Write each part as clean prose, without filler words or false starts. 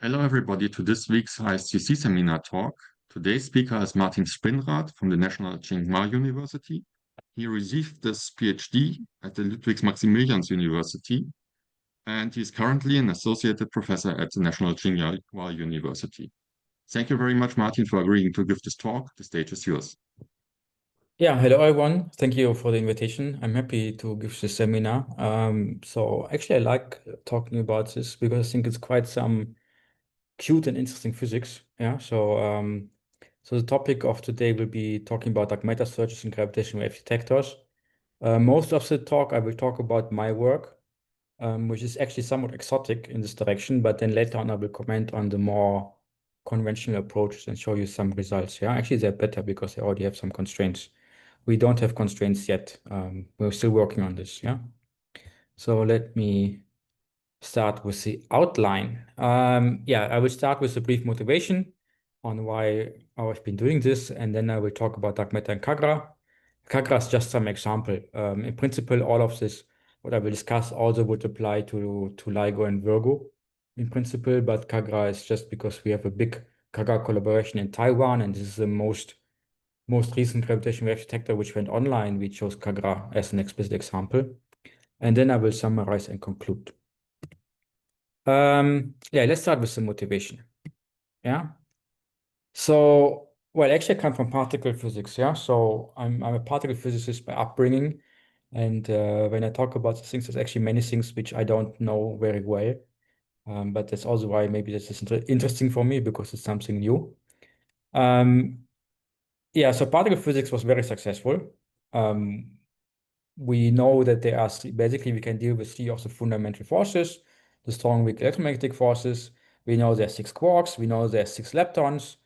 Hello, everybody, to this week's ISGC seminar talk. Today's speaker is Martin Spinrath from the National Tsing Hua University. He received this PhD at the Ludwig-Maximilians University, and he's currently an associated professor at the National Tsing Hua University. Thank you very much, Martin, for agreeing to give this talk. The stage is yours. Yeah, hello everyone. Thank you for the invitation. I'm happy to give this seminar. So actually I like talking about this because I think it's quite some cute and interesting physics. Yeah. So the topic of today will be talking about dark matter searches and gravitational wave detectors. Most of the talk I will talk about my work, which is actually somewhat exotic in this direction, but then later on I will comment on the more conventional approaches and show you some results. Yeah, actually they're better because they already have some constraints. We don't have constraints yet. We're still working on this, yeah? So let me start with the outline. Yeah, I will start with a brief motivation on why I've been doing this, and then I will talk about dark matter and KAGRA. KAGRA is just some example. In principle, all of this, what I will discuss also would apply to LIGO and Virgo in principle, but KAGRA is just because we have a big KAGRA collaboration in Taiwan, and this is the most recent gravitational wave detector which went online. We chose KAGRA as an explicit example. And then I will summarize and conclude. Yeah, let's start with the motivation. Yeah. So, well, actually, I come from particle physics. Yeah. So I'm a particle physicist by upbringing. And when I talk about the things, there's actually many things which I don't know very well. But that's also why maybe this is interesting for me because it's something new. Yeah, so particle physics was very successful. We know that there are basically we can deal with three of the fundamental forces, the strong, weak electromagnetic forces. We know there are six quarks. We know there are six leptons.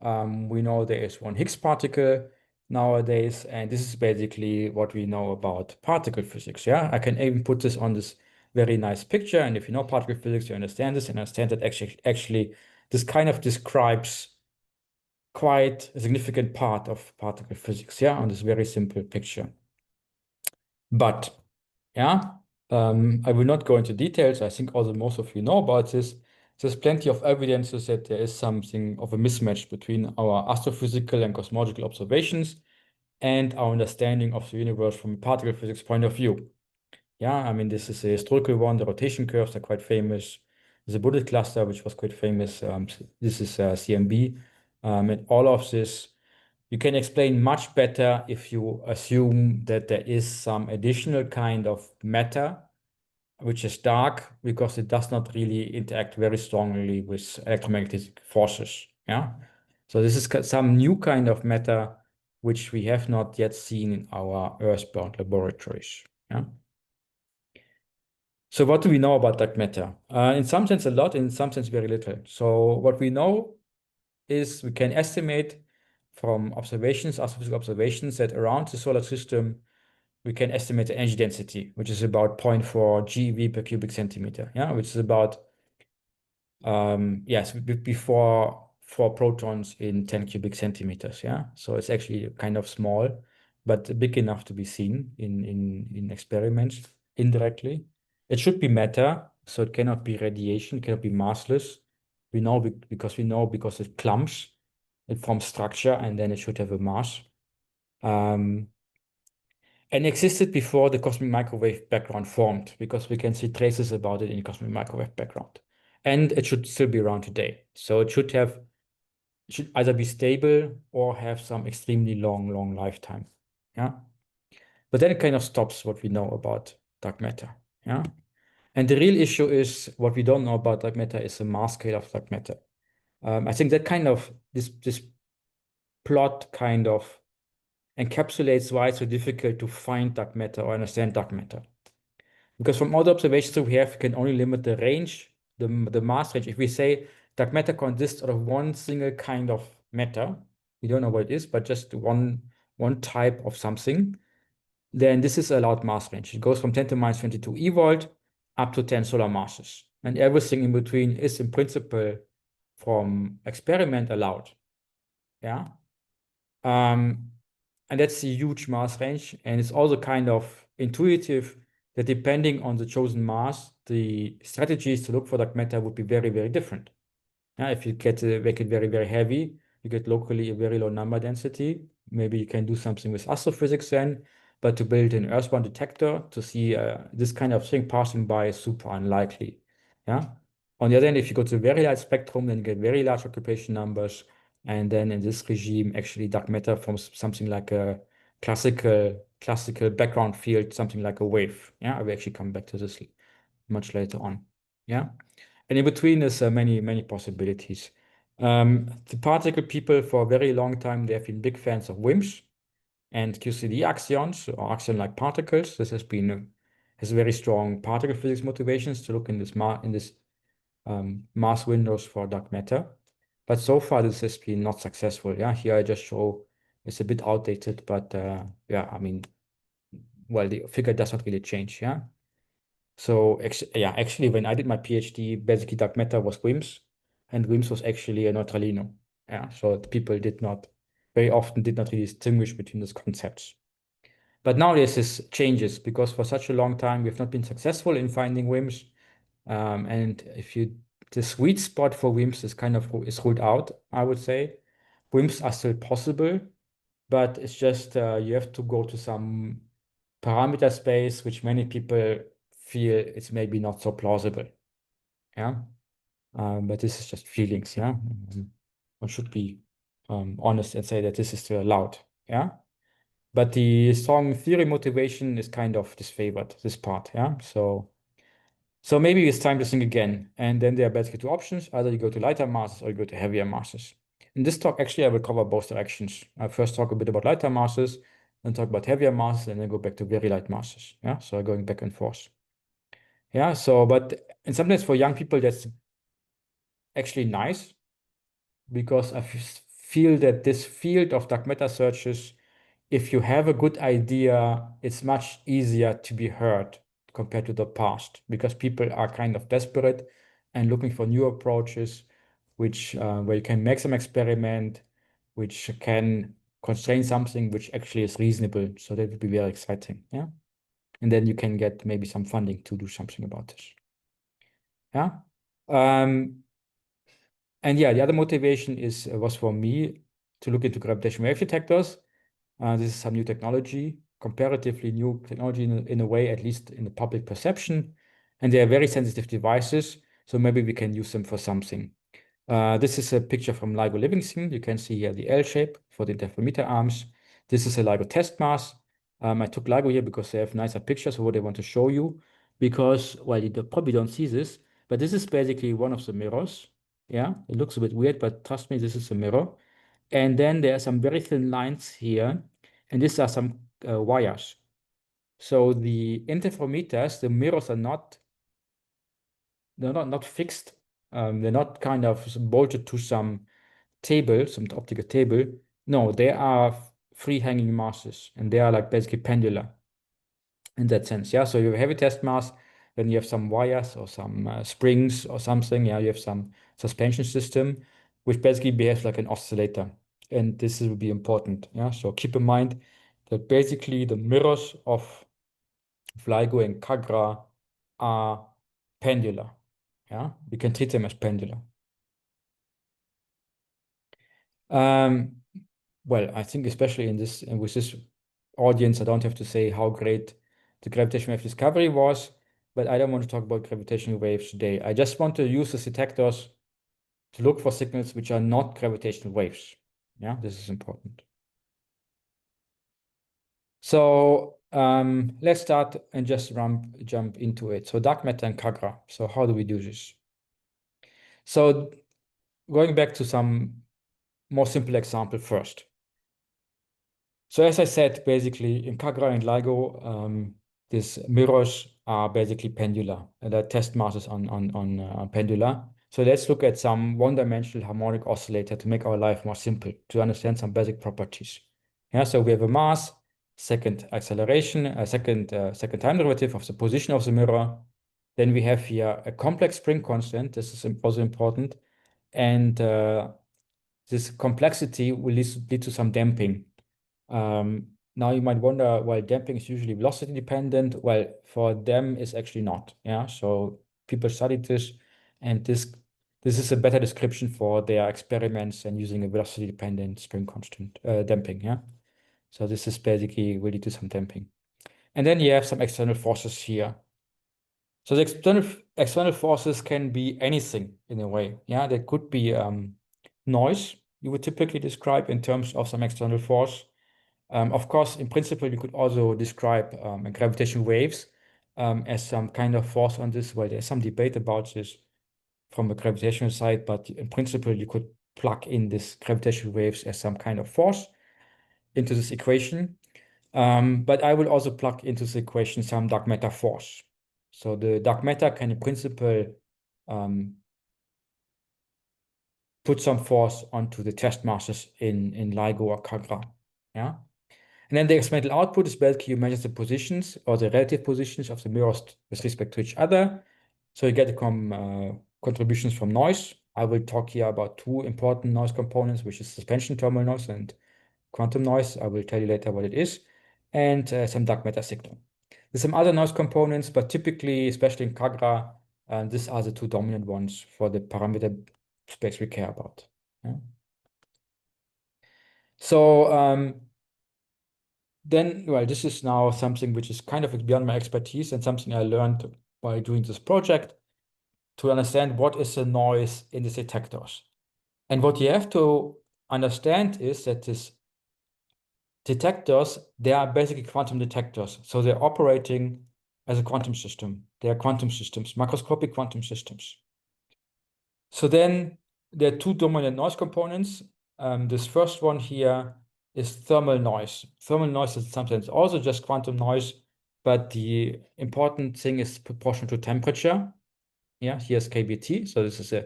We know there is one Higgs particle nowadays, and this is basically what we know about particle physics. Yeah, I can even put this on this very nice picture, and if you know particle physics, you understand this and understand that actually this kind of describes quite a significant part of particle physics, yeah, on this very simple picture. But yeah, I will not go into details. I think also most of you know about this. There's plenty of evidences that there is something of a mismatch between our astrophysical and cosmological observations and our understanding of the universe from a particle physics point of view. Yeah, I mean, this is a historical one. The rotation curves are quite famous. There's a bullet cluster, which was quite famous. This is CMB. And all of this you can explain much better if you assume that there is some additional kind of matter which is dark because it does not really interact very strongly with electromagnetic forces. Yeah. So this is some new kind of matter which we have not yet seen in our Earthbound laboratories. Yeah. So what do we know about dark matter? In some sense a lot, in some sense very little. So what we know is we can estimate from observations, astrophysical observations, that around the solar system, we can estimate the energy density, which is about 0.4 GeV per cubic centimeter, yeah, which is about, yes, before 4 protons in 10 cubic centimeters, yeah. So it's actually kind of small, but big enough to be seen in experiments indirectly. It should be matter, so it cannot be radiation, cannot be massless. We know because it clumps, it forms structure, and then it should have a mass. And existed before the cosmic microwave background formed, because we can see traces about it in the cosmic microwave background. And it should still be around today. So it should either be stable or have some extremely long lifetime. Yeah. But then it kind of stops what we know about dark matter. Yeah. And the real issue is what we don't know about dark matter is the mass scale of dark matter. I think that kind of this plot kind of encapsulates why it's so difficult to find dark matter or understand dark matter. Because from all the observations we have, we can only limit the range, the mass range. If we say dark matter consists of one single kind of matter, we don't know what it is, but just one type of something, then this is allowed mass range. It goes from 10 to minus 22 eV up to 10 solar masses. And everything in between is in principle from experiment allowed. Yeah. And that's a huge mass range. And it's also kind of intuitive that depending on the chosen mass, the strategies to look for dark matter would be very different. Yeah, if you make it very, very heavy, you get locally a very low number density. Maybe you can do something with astrophysics then, but to build an Earthbound detector to see this kind of thing passing by is super unlikely. Yeah. On the other hand, if you go to very large spectrum, then you get very large occupation numbers. And then in this regime, actually dark matter forms something like a classical background field, something like a wave. Yeah, I will actually come back to this much later on. Yeah. And in between there's many possibilities. The particle people for a very long time, they have been big fans of WIMPs and QCD axions or axion-like particles. This has very strong particle physics motivations to look in this mass windows for dark matter. But so far this has been not successful. Yeah, here I just show it's a bit outdated, but yeah, I mean, well, the figure does not really change. Yeah. So actually, when I did my PhD, basically dark matter was WIMPs, and WIMPs was actually a neutralino. Yeah, so the people very often did not really distinguish between those concepts. But nowadays this changes because for such a long time we have not been successful in finding WIMPs, and the sweet spot for WIMPs is ruled out, I would say. WIMPs are still possible, but it's just you have to go to some parameter space, which many people feel it's maybe not so plausible. Yeah. But this is just feelings. Yeah. One should be honest and say that this is still allowed. Yeah. But the strong theory motivation is kind of disfavored, this part. Yeah. So maybe it's time to think again. And then there are basically two options. Either you go to lighter masses or you go to heavier masses. In this talk, actually, I will cover both directions. I first talk a bit about lighter masses, then talk about heavier masses, and then go back to very light masses. Yeah, so going back and forth. Yeah, and sometimes for young people, that's actually nice because I feel that this field of dark matter searches, if you have a good idea, it's much easier to be heard compared to the past because people are kind of desperate and looking for new approaches, where you can make some experiment, which can constrain something which actually is reasonable. So that would be very exciting. Yeah. And then you can get maybe some funding to do something about this. Yeah. And yeah, the other motivation was for me to look into gravitational wave detectors. This is some new technology, comparatively new technology in a way, at least in the public perception. And they are very sensitive devices, so maybe we can use them for something. This is a picture from LIGO Livingston. You can see here the L shape for the interferometer arms. This is a LIGO test mass. I took LIGO here because they have nicer pictures of what they want to show you. Because, well, you probably don't see this, but this is basically one of the mirrors. Yeah, it looks a bit weird, but trust me, this is a mirror. And then there are some very thin lines here, and these are some wires. So the interferometers, the mirrors are not fixed. They're not kind of bolted to some table, some optical table. No, they are free hanging masses, and they are like basically pendular in that sense. Yeah, so you have a heavy test mass, then you have some wires or some springs or something. Yeah, you have some suspension system, which basically behaves like an oscillator. And this will be important. Yeah, so keep in mind that basically the mirrors of LIGO and KAGRA are pendular. Yeah, we can treat them as pendular. Um, well, I think especially with this audience, I don't have to say how great the gravitational wave discovery was, but I don't want to talk about gravitational waves today. I just want to use the detectors to look for signals which are not gravitational waves. Yeah, this is important. So let's start and just jump into it. So dark matter and KAGRA. So how do we do this? So going back to some more simple example first. So as I said, basically in KAGRA and LIGO, these mirrors are basically pendular. The test masses on pendular. So let's look at some one-dimensional harmonic oscillator to make our life more simple, to understand some basic properties. Yeah, so we have a mass, second acceleration, second time derivative of the position of the mirror. Then we have here a complex spring constant. This is also important. And this complexity will lead to some damping. Now you might wonder, well, damping is usually velocity dependent. Well, for them, it's actually not. Yeah. So people studied this, and this This is a better description for their experiments and using a velocity-dependent spring constant damping, yeah? So this is basically will lead to some damping. And then you have some external forces here. So the external forces can be anything in a way, yeah? There could be noise you would typically describe in terms of some external force. Of course, in principle, you could also describe gravitational waves as some kind of force on this. Well, there's some debate about this from the gravitational side, but in principle, you could plug in this gravitational waves as some kind of force into this equation. But I will also plug into this equation some dark matter force. So the dark matter can in principle put some force onto the test masses in LIGO or KAGRA, yeah? And then the experimental output is basically you measure the positions or the relative positions of the mirrors with respect to each other. So you get the contributions from noise. I will talk here about two important noise components, which is suspension thermal noise and quantum noise. I will tell you later what it is. And some dark matter signal. There's some other noise components, but typically, especially in KAGRA, these are the two dominant ones for the parameter space we care about. Yeah? So then, well, this is now something which is kind of beyond my expertise and something I learned by doing this project to understand what is the noise in the detectors. And what you have to understand is that these detectors, they are basically quantum detectors. So they're operating as a quantum system. They are quantum systems, macroscopic quantum systems. So then there are two dominant noise components. This first one here is thermal noise. Thermal noise is sometimes also just quantum noise, but the important thing is proportional to temperature. Yeah, here's KBT. So this is a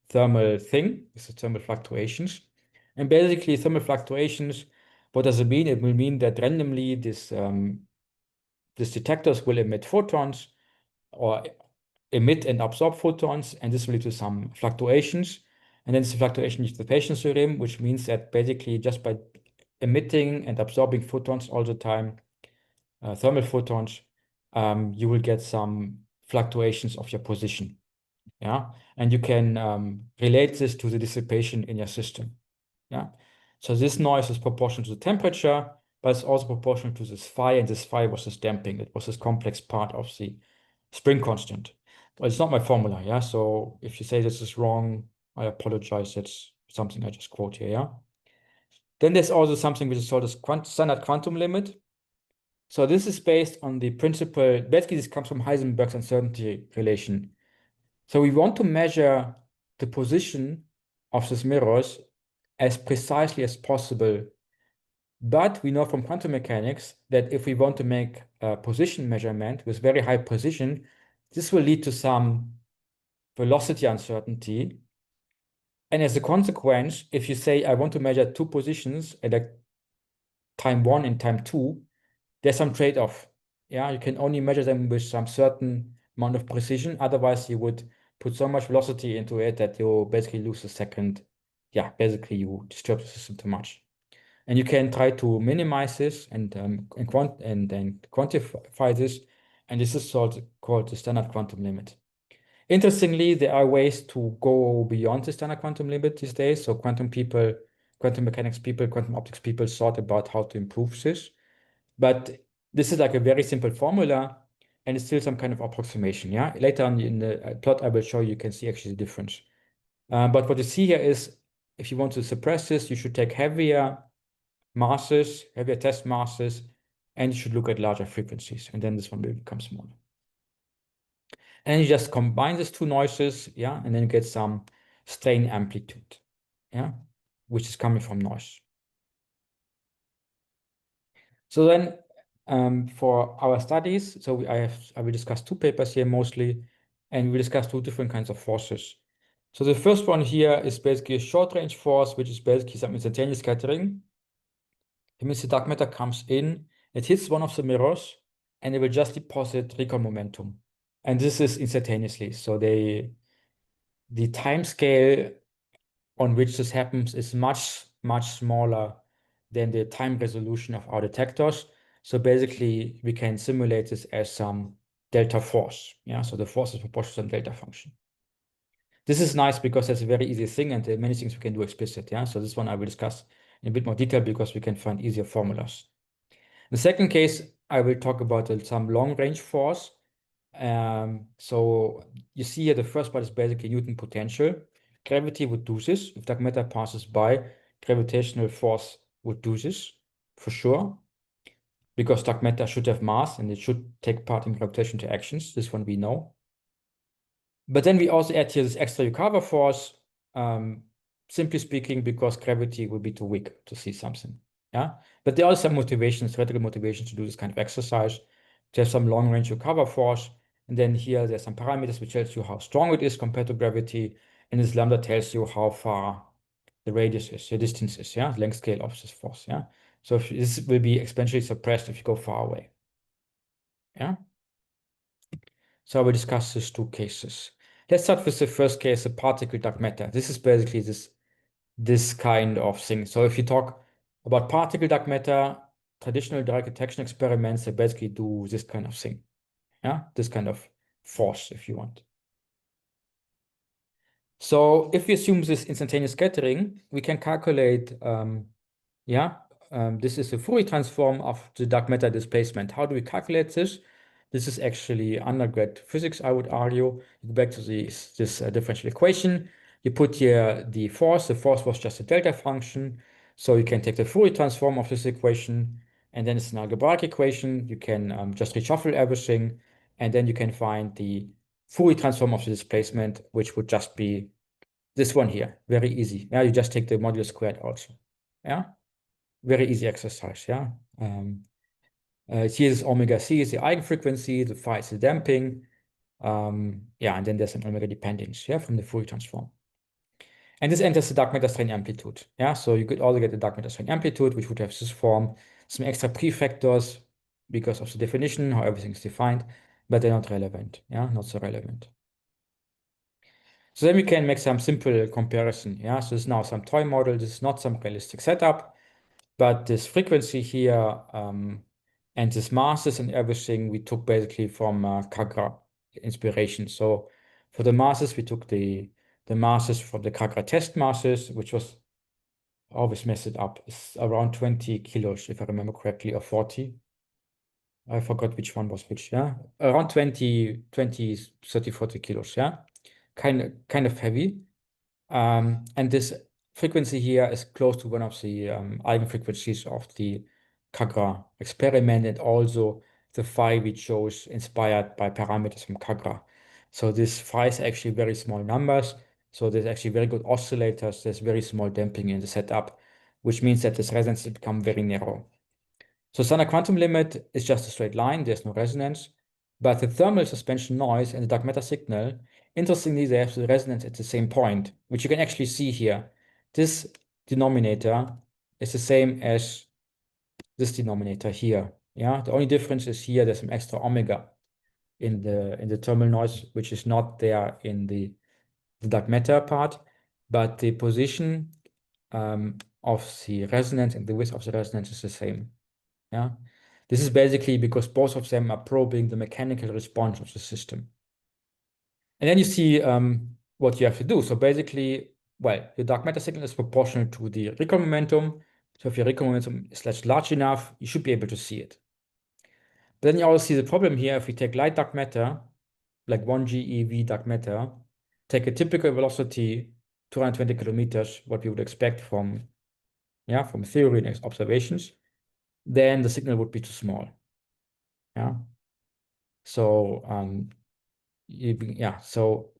thermal thing. This is thermal fluctuations. And basically thermal fluctuations, what does it mean? It will mean that randomly these detectors will emit photons or emit and absorb photons, and this will lead to some fluctuations. And then this fluctuation leads to the Bayesian theorem, which means that basically just by emitting and absorbing photons all the time, thermal photons, you will get some fluctuations of your position. Yeah, and you can relate this to the dissipation in your system. Yeah, so this noise is proportional to the temperature, but it's also proportional to this phi, and this phi was this damping. It was this complex part of the spring constant. Well, it's not my formula, yeah? So if you say this is wrong, I apologize. It's something I just quote here, yeah? Then there's also something which is called the standard quantum limit. So this is based on the principle, basically this comes from Heisenberg's uncertainty relation. So we want to measure the position of these mirrors as precisely as possible. But we know from quantum mechanics that if we want to make a position measurement with very high precision, this will lead to some velocity uncertainty. And as a consequence, if you say, I want to measure two positions at a time 1 and time 2, there's some trade-off. Yeah, you can only measure them with some certain amount of precision. Otherwise, you would put so much velocity into it that you basically lose a second. Yeah, basically you disturb the system too much. And you can try to minimize this and then quantify this. And this is called the standard quantum limit. Interestingly, there are ways to go beyond the standard quantum limit these days. So quantum mechanics people, quantum optics people thought about how to improve this. But this is like a very simple formula, and it's still some kind of approximation. Yeah. Later on in the plot, I will show you can see actually the difference. But what you see here is if you want to suppress this, you should take heavier test masses, and you should look at larger frequencies, and then this one will become smaller. And you just combine these two noises, yeah, and then you get some strain amplitude, yeah, which is coming from noise. So then for our studies, so I will discuss two papers here mostly, and we discuss two different kinds of forces. So the first one here is basically a short-range force, which is basically some instantaneous scattering. It means the dark matter comes in, it hits one of the mirrors, and it will just deposit recon momentum. And this is instantaneously. So the time scale on which this happens is much, much smaller than the time resolution of our detectors. So basically, we can simulate this as some delta force. Yeah, so the force is proportional to some delta function. This is nice because that's a very easy thing, and there are many things we can do explicit. Yeah, so this one I will discuss in a bit more detail because we can find easier formulas. In the second case, I will talk about some long-range force. So you see here the first part is basically Newton potential. Gravity would do this. If dark matter passes by, gravitational force would do this for sure, because dark matter should have mass and it should take part in gravitational interactions. This one we know. But then we also add here this extra Yukawa force, simply speaking, because gravity would be too weak to see something. Yeah, but there are some motivations, theoretical motivations to do this kind of exercise. There's some long-range Yukawa force, and then here there's some parameters which tells you how strong it is compared to gravity, and this lambda tells you how far the radius is, the distance is, yeah, length scale of this force, yeah. So if this will be exponentially suppressed if you go far away, yeah. So I will discuss these two cases. Let's start with the first case, the particle dark matter. This is basically this kind of thing. So if you talk about particle dark matter, traditional direct detection experiments, they basically do this kind of thing. Yeah, this kind of force, if you want. So if we assume this instantaneous scattering, we can calculate, this is a Fourier transform of the dark matter displacement. How do we calculate this? This is actually undergrad physics, I would argue. You go back to this differential equation. You put here the force. The force was just a delta function. So you can take the Fourier transform of this equation, and then it's an algebraic equation. You can just reshuffle everything, and then you can find the Fourier transform of the displacement, which would just be this one here. Very easy. Yeah, you just take the modulus squared also. Yeah, very easy exercise. Yeah. Here is omega c is the eigenfrequency, the phi is the damping. Yeah, and then there's an omega dependence, yeah, from the Fourier transform. And this enters the dark matter strain amplitude. Yeah, so you could also get the dark matter strain amplitude, which would have this form, some extra prefactors because of the definition, how everything is defined, but they're not relevant. Yeah, not so relevant. So then we can make some simple comparison. Yeah, so this is now some toy model. This is not some realistic setup, but this frequency here and this masses and everything we took basically from KAGRA inspiration. So for the masses, we took the masses from the KAGRA test masses, which was, I always mess it up, it's around 20 kilos, if I remember correctly, or 40. I forgot which one was which, yeah? Around 20, 30, 40 kilos, yeah? Kind of heavy. And this frequency here is close to one of the eigenfrequencies of the KAGRA experiment, and also the phi we chose inspired by parameters from KAGRA. So this phi is actually very small numbers. So there's actually very good oscillators. There's very small damping in the setup, which means that this resonance has become very narrow. So standard quantum limit is just a straight line. There's no resonance. But the thermal suspension noise and the dark matter signal, interestingly, they have the resonance at the same point, which you can actually see here. This denominator is the same as this denominator here. Yeah, the only difference is here there's some extra omega in the thermal noise, which is not there in the dark matter part, but the position of the resonance and the width of the resonance is the same. Yeah, this is basically because both of them are probing the mechanical response of the system. And then you see what you have to do. So basically, well, your dark matter signal is proportional to the recoil momentum. So if your recoil momentum is large enough, you should be able to see it. But then you also see the problem here. If we take light dark matter, like 1 GeV dark matter, take a typical velocity 220 kilometers, what we would expect from theory and observations, then the signal would be too small. Yeah. So so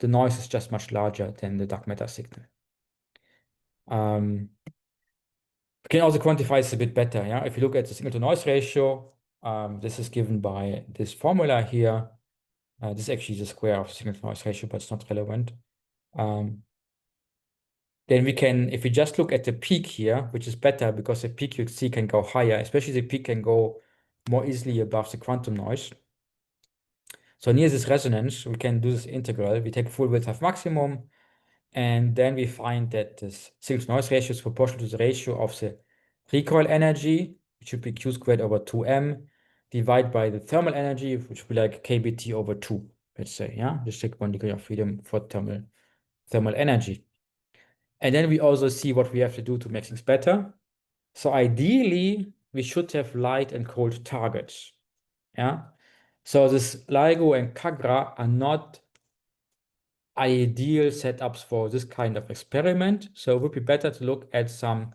the noise is just much larger than the dark matter signal. We can also quantify this a bit better. Yeah, if you look at the signal to noise ratio, this is given by this formula here. This is actually the square of signal to noise ratio, but it's not relevant. Then we can, if we just look at the peak here, which is better because the peak you see can go higher, especially the peak can go more easily above the quantum noise. So near this resonance, we can do this integral. We take full width of maximum, and then we find that this signal to noise ratio is proportional to the ratio of the recoil energy, which should be q squared over 2m, divided by the thermal energy, which would be like kBt over 2. let's say, yeah, just take 1 degree of freedom for thermal energy. And then we also see what we have to do to make things better. So ideally, we should have light and cold targets. Yeah. So this LIGO and KAGRA are not ideal setups for this kind of experiment. So it would be better to look at some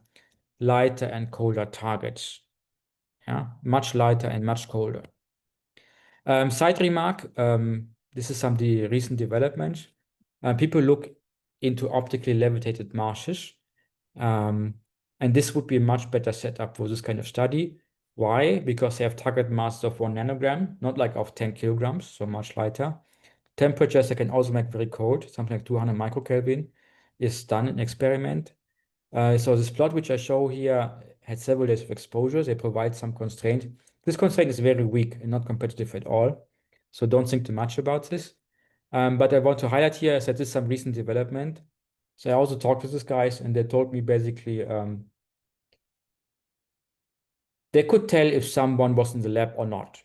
lighter and colder targets. Yeah, much lighter and much colder. Side remark, this is some the recent developments. People look into optically levitated Marses. And this would be a much better setup for this kind of study. Why? Because they have target masses of 1 nanogram, not like of 10 kilograms, so much lighter. Temperatures they can also make very cold, something like 200 microkelvin is done in experiment. So this plot which I show here had several days of exposure. They provide some constraint. This constraint is very weak and not competitive at all. So don't think too much about this. But I want to highlight here is that this is some recent development. So I also talked to these guys and they told me basically they could tell if someone was in the lab or not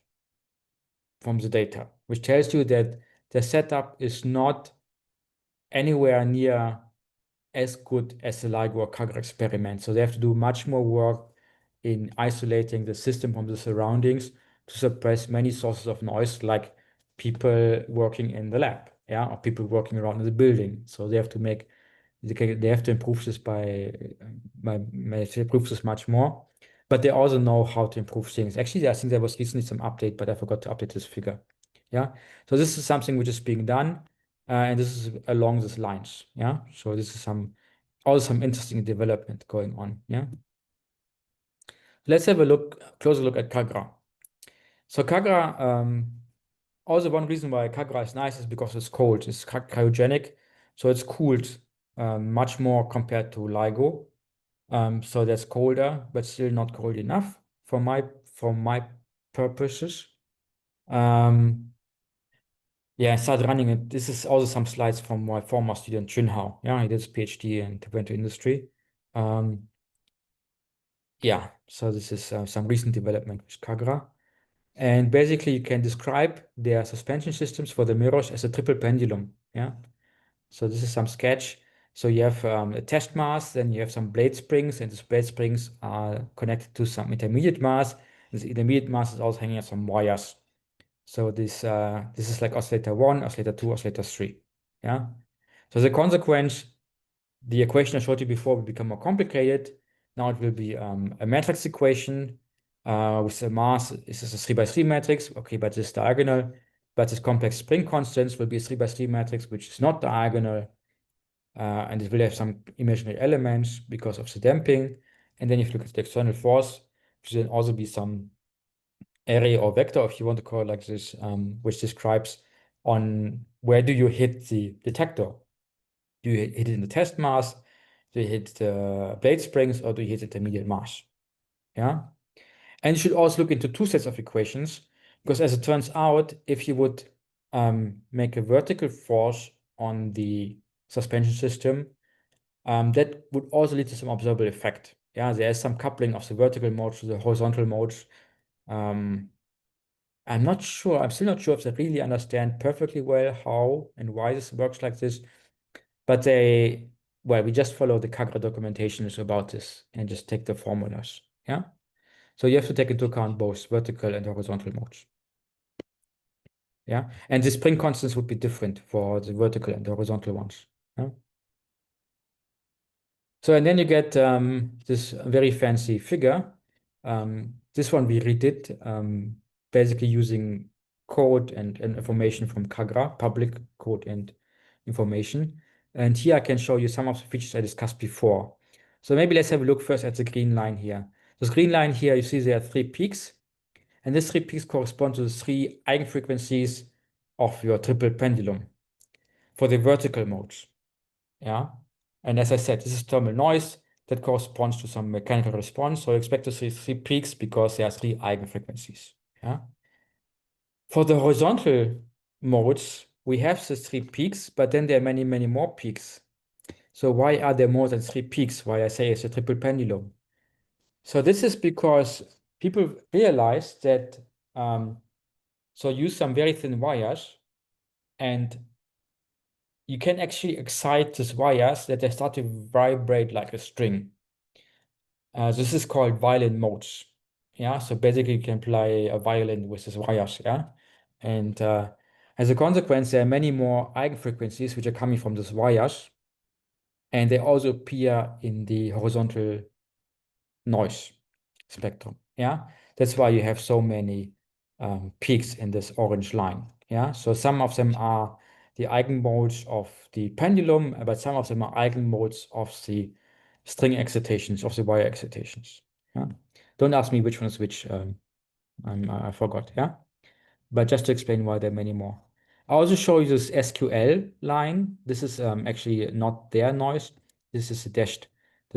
from the data, which tells you that the setup is not anywhere near as good as the LIGO or KAGRA experiment. So they have to do much more work in isolating the system from the surroundings to suppress many sources of noise, like people working in the lab, yeah, or people working around in the building. So they have to make, they have to improve this improve this much more. But they also know how to improve things. Actually, I think there was recently some update, but I forgot to update this figure. Yeah. So this is something which is being done, and this is along these lines. Yeah. So this is also some interesting development going on. Yeah. Let's have a closer look at KAGRA. So KAGRA, also one reason why KAGRA is nice is because it's cold. It's cryogenic, so it's cooled much more compared to LIGO. So that's colder, but still not cold enough for my purposes. Yeah, I started running it. This is also some slides from my former student Tsing Hua. Yeah, he did his PhD and went to industry. Yeah, so this is some recent development with KAGRA. And basically, you can describe their suspension systems for the mirrors as a triple pendulum. Yeah. So this is some sketch. So you have a test mass, then you have some blade springs, and these blade springs are connected to some intermediate mass. This intermediate mass is also hanging on some wires. So this is like oscillator 1, oscillator 2, oscillator 3. Yeah. So the consequence, the equation I showed you before will become more complicated. Now it will be a matrix equation with a mass. This is a 3 by 3 matrix, okay, but it's diagonal. But this complex spring constants will be a 3 by 3 matrix, which is not diagonal. And it will have some imaginary elements because of the damping. And then if you look at the external force, which will then also be some array or vector, if you want to call it like this, which describes on where do you hit the detector. Do you hit it in the test mass? Do you hit the blade springs or do you hit the intermediate mass? Yeah. And you should also look into two sets of equations because as it turns out, if you would make a vertical force on the suspension system, that would also lead to some observable effect. Yeah, there is some coupling of the vertical modes to the horizontal modes. I'm not sure, I'm still not sure if they really understand perfectly well how and why this works like this. But we just follow the KAGRA documentation about this and just take the formulas. Yeah. So you have to take into account both vertical and horizontal modes. Yeah. And the spring constants would be different for the vertical and the horizontal ones. Yeah. So, and then you get this very fancy figure. This one we redid basically using code and information from KAGRA, public code and information. And here I can show you some of the features I discussed before. So maybe let's have a look first at the green line here. This green line here, you see there are 3 peaks. And these 3 peaks correspond to the 3 eigenfrequencies of your triple pendulum for the vertical modes. Yeah. And as I said, this is thermal noise that corresponds to some mechanical response. So you expect to see 3 peaks because there are 3 eigenfrequencies. Yeah. For the horizontal modes, we have the 3 peaks, but then there are many, many more peaks. So why are there more than 3 peaks? Why I say it's a triple pendulum. So this is because people realize that so use some very thin wires and you can actually excite these wires that they start to vibrate like a string. This is called violin modes. Yeah, so basically you can play a violin with these wires. Yeah, and as a consequence, there are many more eigenfrequencies which are coming from these wires, and they also appear in the horizontal noise spectrum. Yeah, that's why you have so many peaks in this orange line. Yeah, so some of them are the eigenmodes of the pendulum, but some of them are eigenmodes of the string excitations, of the wire excitations. Yeah, don't ask me which one is which. I forgot. Yeah, but just to explain why there are many more. I'll also show you this SQL line. This is actually not their noise. This is the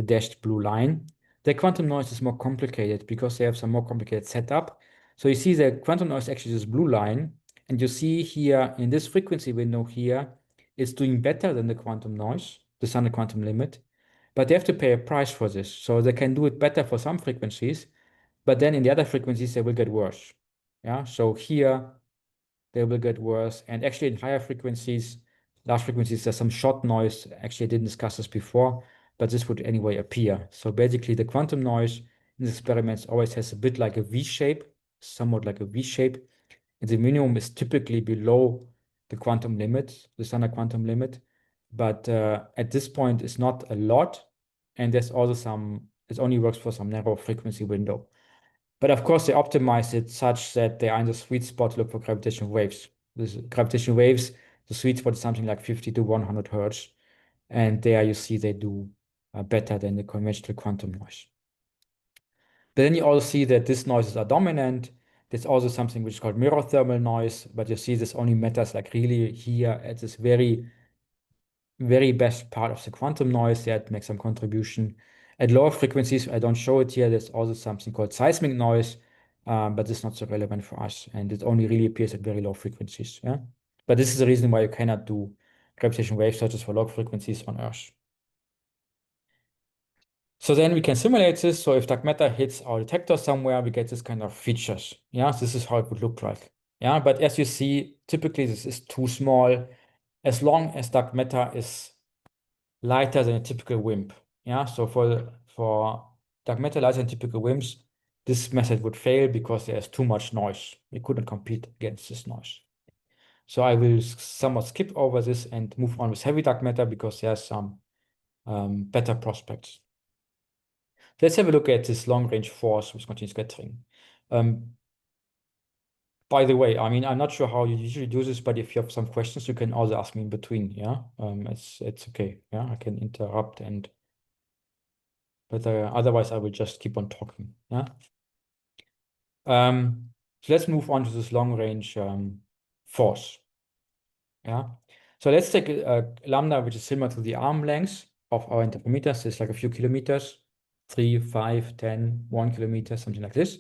dashed blue line. The quantum noise is more complicated because they have some more complicated setup. So you see the quantum noise actually this blue line, and you see here in this frequency window here, it's doing better than the quantum noise, the standard quantum limit, but they have to pay a price for this. So they can do it better for some frequencies, but then in the other frequencies, they will get worse. Yeah, so here they will get worse. And actually in higher frequencies, large frequencies, there's some shot noise. Actually, I didn't discuss this before, but this would anyway appear. So basically the quantum noise in the experiments always has a bit like a V shape, somewhat like a V shape. And the minimum is typically below the quantum limit, the standard quantum limit. But at this point, it's not a lot. And there's also it only works for some narrow frequency window. But of course, they optimize it such that they are in the sweet spot to look for gravitational waves. This gravitational waves, the sweet spot is something like 50 to 100 hertz. And there you see they do better than the conventional quantum noise. But then you also see that these noises are dominant. There's also something which is called mirror thermal noise, but you see this only matters like really here at this very, very best part of the quantum noise that makes some contribution. At lower frequencies, I don't show it here, there's also something called seismic noise, but it's not so relevant for us, and it only really appears at very low frequencies. Yeah, but this is the reason why you cannot do gravitational wave searches for low frequencies on Earth. So then we can simulate this. So if dark matter hits our detector somewhere, we get this kind of features. Yeah, this is how it would look like. Yeah, but as you see, typically this is too small. As long as dark matter is lighter than a typical WIMP. Yeah, so for dark matter lighter than typical WIMPs, this method would fail because there's too much noise. We couldn't compete against this noise. So I will somewhat skip over this and move on with heavy dark matter because there's some better prospects. Let's have a look at this long-range force with continuous scattering. By the way, I mean, I'm not sure how you usually do this, but if you have some questions, you can also ask me in between. Yeah, it's okay. Yeah, I can interrupt but otherwise I will just keep on talking. Yeah. So let's move on to this long-range force. Yeah. So let's take a lambda which is similar to the arm length of our interferometers. It's like a few kilometers, 3, 5, 10, 1 kilometer, something like this.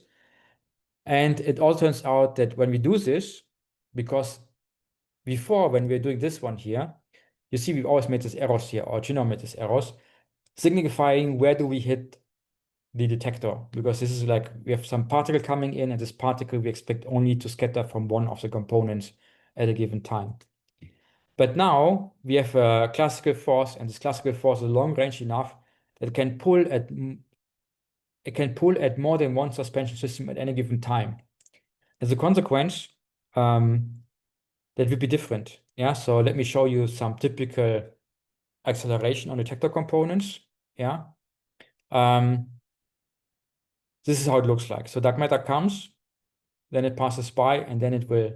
And it all turns out that when we do this, because before when we're doing this one here, you see we've always made these errors here, or Genome made these errors, signifying where do we hit the detector, because this is like we have some particle coming in, and this particle we expect only to scatter from one of the components at a given time. But now we have a classical force, and this classical force is long range enough that it can pull at more than one suspension system at any given time. As a consequence, that will be different. Yeah, so let me show you some typical acceleration on detector components. Yeah. This is how it looks like. So dark matter comes, then it passes by, and then it will,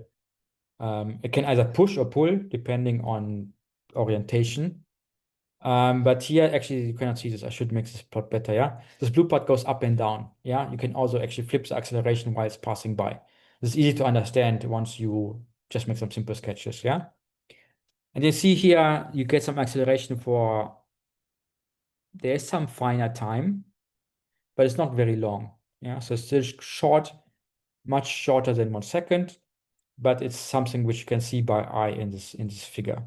it can either push or pull depending on orientation. But here actually you cannot see this. I should make this plot better. Yeah, this blue part goes up and down. Yeah, you can also actually flip the acceleration while it's passing by. This is easy to understand once you just make some simple sketches. Yeah, and you see here you get some acceleration for, there's some finite time, but it's not very long. Yeah, so it's still short, much shorter than 1 second, but it's something which you can see by eye in this figure.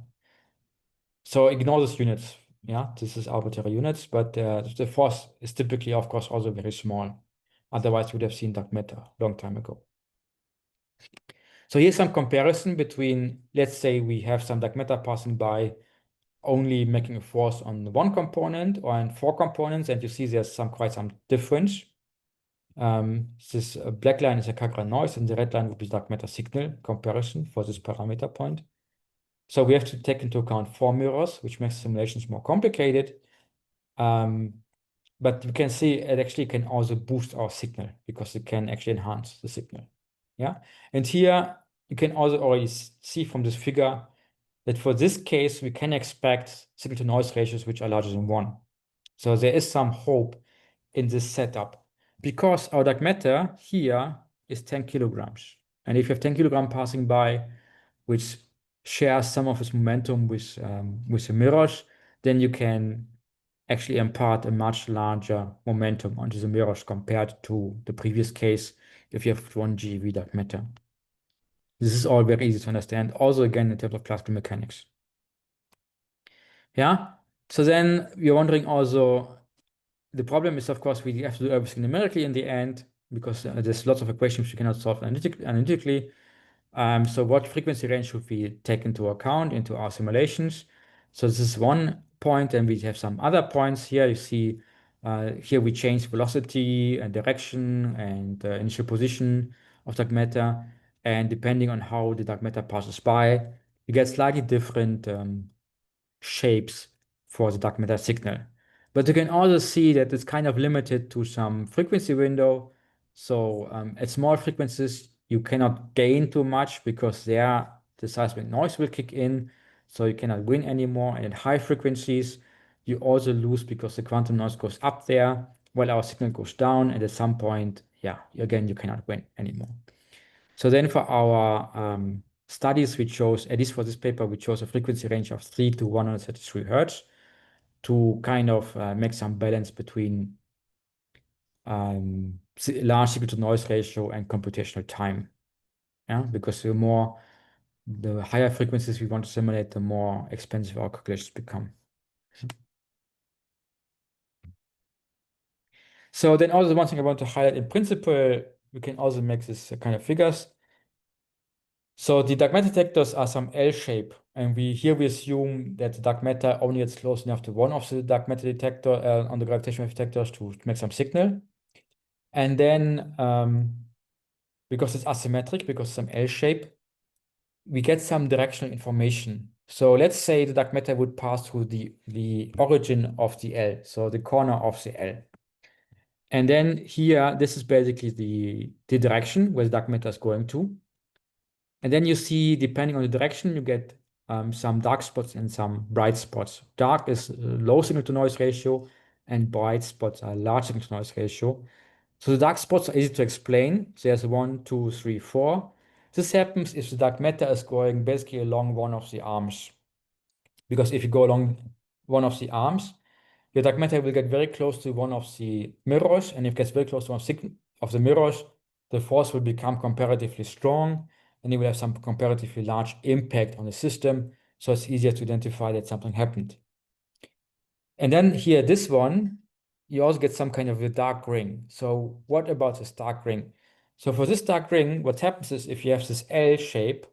So ignore these units. Yeah, this is arbitrary units, but the force is typically, of course, also very small. Otherwise, we would have seen dark matter long time ago. So here's some comparison between, let's say we have some dark matter passing by only making a force on one component or on 4 components, and you see there's quite some difference. This black line is a KAGRA noise, and the red line would be dark matter signal comparison for this parameter point. So we have to take into account 4 mirrors, which makes simulations more complicated. But you can see it actually can also boost our signal because it can actually enhance the signal. Yeah. And here you can also already see from this figure that for this case, we can expect signal to noise ratios which are larger than 1. So there is some hope in this setup because our dark matter here is 10 kilograms. And if you have 10 kilograms passing by, which shares some of its momentum with the mirrors, then you can actually impart a much larger momentum onto the mirrors compared to the previous case if you have 1 GeV dark matter. This is all very easy to understand, also again in terms of classical mechanics. Yeah, so then we're wondering also, the problem is, of course, we have to do everything numerically in the end because there's lots of equations we cannot solve analytically. So what frequency range should we take into account into our simulations? So this is one point, and we have some other points here. You see, here we change velocity and direction and initial position of dark matter. And depending on how the dark matter passes by, you get slightly different shapes for the dark matter signal. But you can also see that it's kind of limited to some frequency window. So at small frequencies, you cannot gain too much because there the seismic noise will kick in. So you cannot win anymore. And at high frequencies, you also lose because the quantum noise goes up there while our signal goes down. And at some point, yeah, again, you cannot win anymore. So then for our studies, we chose, at least for this paper, we chose a frequency range of 3 to 133 Hertz to kind of make some balance between large signal to noise ratio and computational time. Yeah, because the higher frequencies we want to simulate, the more expensive our calculations become. So then also one thing I want to highlight, in principle, we can also make this kind of figures. So the dark matter detectors are some L shape, and here we assume that the dark matter only gets close enough to one of the dark matter detector on the gravitational detectors to make some signal. And then because it's asymmetric, because it's some L shape, we get some directional information. So let's say the dark matter would pass through the origin of the L, so the corner of the L. And then here, this is basically the direction where the dark matter is going to. And then you see, depending on the direction, you get some dark spots and some bright spots. Dark is low signal to noise ratio, and bright spots are large signal to noise ratio. So the dark spots are easy to explain. There's 1, 2, 3, 4. This happens if the dark matter is going basically along one of the arms. Because if you go along one of the arms, your dark matter will get very close to one of the mirrors, and if it gets very close to one of the mirrors, the force will become comparatively strong, and it will have some comparatively large impact on the system, so it's easier to identify that something happened. And then here, this one, you also get some kind of a dark ring. So what about this dark ring? So for this dark ring, what happens is if you have this L shape,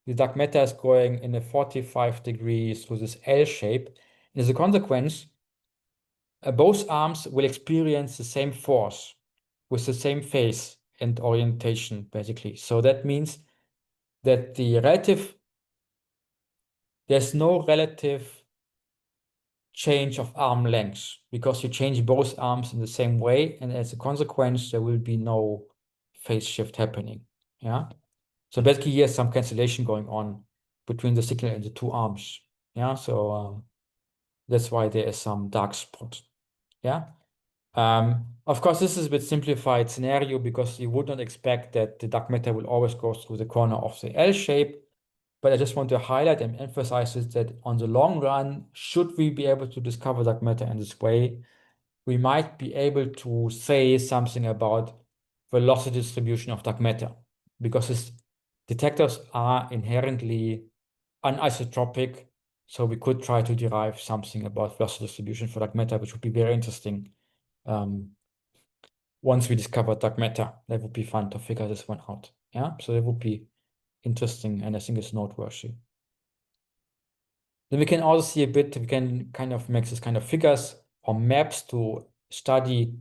the dark matter is going in a 45 degrees through this L shape. And as a consequence, both arms will experience the same force with the same phase and orientation, basically. So that means that there's no relative change of arm length because you change both arms in the same way, and as a consequence, there will be no phase shift happening. Yeah. So basically, here's some cancellation going on between the signal and the two arms. Yeah. So that's why there is some dark spot. Yeah. Of course, this is a bit simplified scenario because you would not expect that the dark matter will always go through the corner of the L shape. But I just want to highlight and emphasize this, that on the long run, should we be able to discover dark matter in this way, we might be able to say something about velocity distribution of dark matter, because its detectors are inherently anisotropic. So we could try to derive something about velocity distribution for dark matter, which would be very interesting. Once we discover dark matter, that would be fun to figure this one out. Yeah, so that would be interesting and I think it's noteworthy. Then we can also see a bit, we can kind of make this kind of figures or maps to study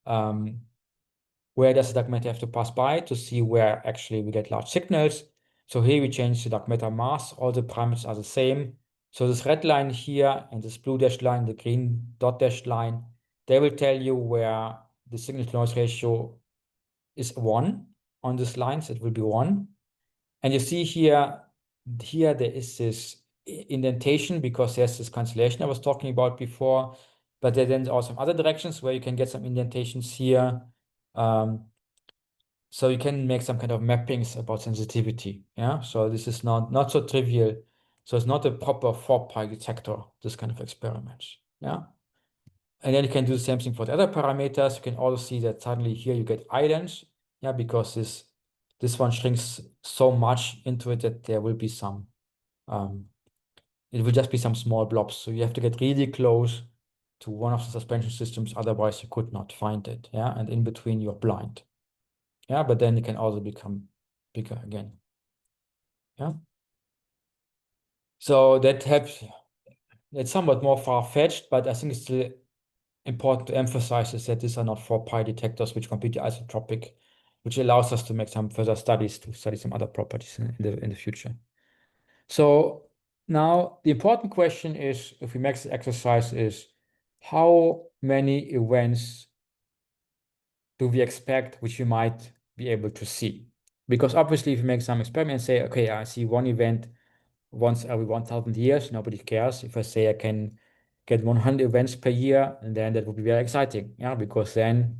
where does the dark matter have to pass by to see where actually we get large signals. So here we change the dark matter mass, all the parameters are the same. So this red line here and this blue dashed line, the green dot dashed line, they will tell you where the signal to noise ratio is 1 on these lines, it will be 1. And you see here there is this indentation because there's this cancellation I was talking about before, but there then are some other directions where you can get some indentations here. So you can make some kind of mappings about sensitivity. Yeah, so this is not so trivial. So it's not a proper 4-pi detector, this kind of experiments. Yeah. And then you can do the same thing for the other parameters. You can also see that suddenly here you get islands. Yeah, because this one shrinks so much into it that there will be some, it will just be some small blobs. So you have to get really close to one of the suspension systems, otherwise you could not find it. Yeah, and in between you're blind. Yeah, but then it can also become bigger again. Yeah. So that helps. It's somewhat more far-fetched, but I think it's still important to emphasize is that these are not 4-pi detectors which are completely isotropic, which allows us to make some further studies to study some other properties in the future. So now the important question is, if we make this exercise, is how many events do we expect which we might be able to see? Because obviously if you make some experiments, say, okay, I see one event once every 1,000 years, nobody cares. If I say I can get 100 events per year, and then that would be very exciting. Yeah, because then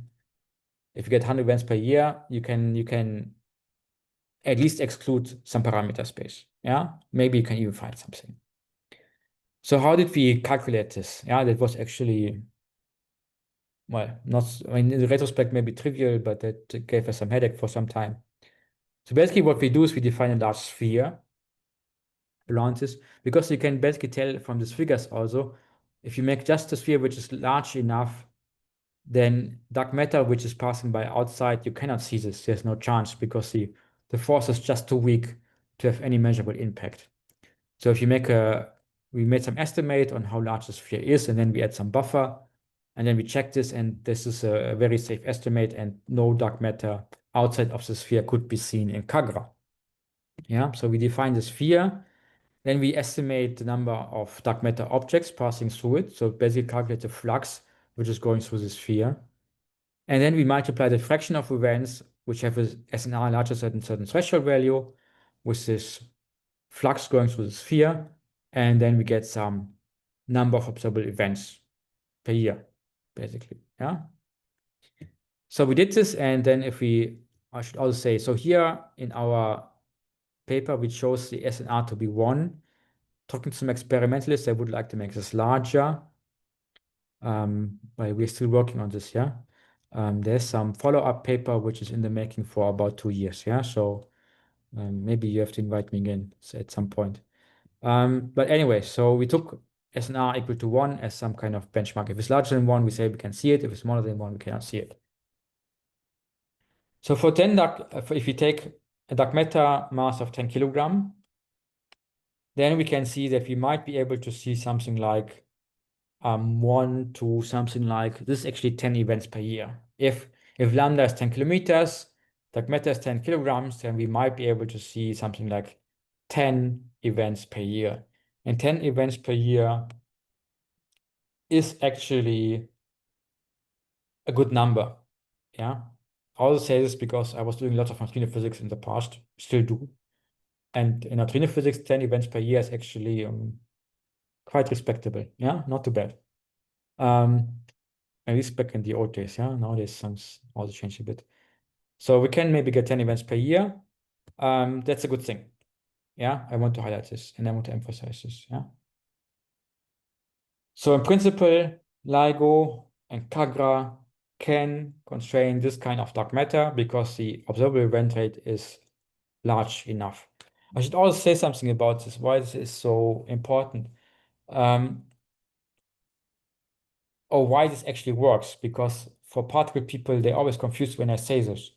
if you get 100 events per year, you can at least exclude some parameter space. Yeah, maybe you can even find something. So how did we calculate this? Yeah, that was actually, well, not, I mean, in the retrospect, maybe trivial, but that gave us some headache for some time. So basically what we do is we define a large sphere around this, because you can basically tell from these figures also, if you make just a sphere which is large enough, then dark matter which is passing by outside, you cannot see this. There's no chance because the force is just too weak to have any measurable impact. So if you we made some estimate on how large the sphere is, and then we add some buffer, and then we check this, and this is a very safe estimate, and no dark matter outside of the sphere could be seen in KAGRA. Yeah, so we define the sphere, then we estimate the number of dark matter objects passing through it. So basically calculate the flux which is going through the sphere. And then we multiply the fraction of events which have a SNR larger than certain threshold value with this flux going through the sphere. And then we get some number of observable events per year, basically. Yeah. So we did this, and then I should also say, so here in our paper, we chose the SNR to be 1. Talking to some experimentalists, they would like to make this larger. But we're still working on this, yeah. There's some follow-up paper which is in the making for about 2 years, yeah. So maybe you have to invite me again at some point. But anyway, so we took SNR equal to 1 as some kind of benchmark. If it's larger than 1, we say we can see it. If it's smaller than 1, we cannot see it. So for 10 if we take a dark matter mass of 10 kilogram, then we can see that we might be able to see something like 1 to something like, this is actually 10 events per year. If lambda is 10 kilometers, dark matter is 10 kilograms, then we might be able to see something like 10 events per year. And 10 events per year is actually a good number. Yeah. I also say this because I was doing lots of neutrino physics in the past, still do. And in neutrino physics, 10 events per year is actually quite respectable. Yeah, not too bad. At least back in the old days, yeah. Nowadays, things also changed a bit. So we can maybe get 10 events per year. That's a good thing. Yeah, I want to highlight this and I want to emphasize this. Yeah. So in principle, LIGO and KAGRA can constrain this kind of dark matter because the observable event rate is large enough. I should also say something about this, why this is so important. Or why this actually works, because for particle people, they're always confused when I say this.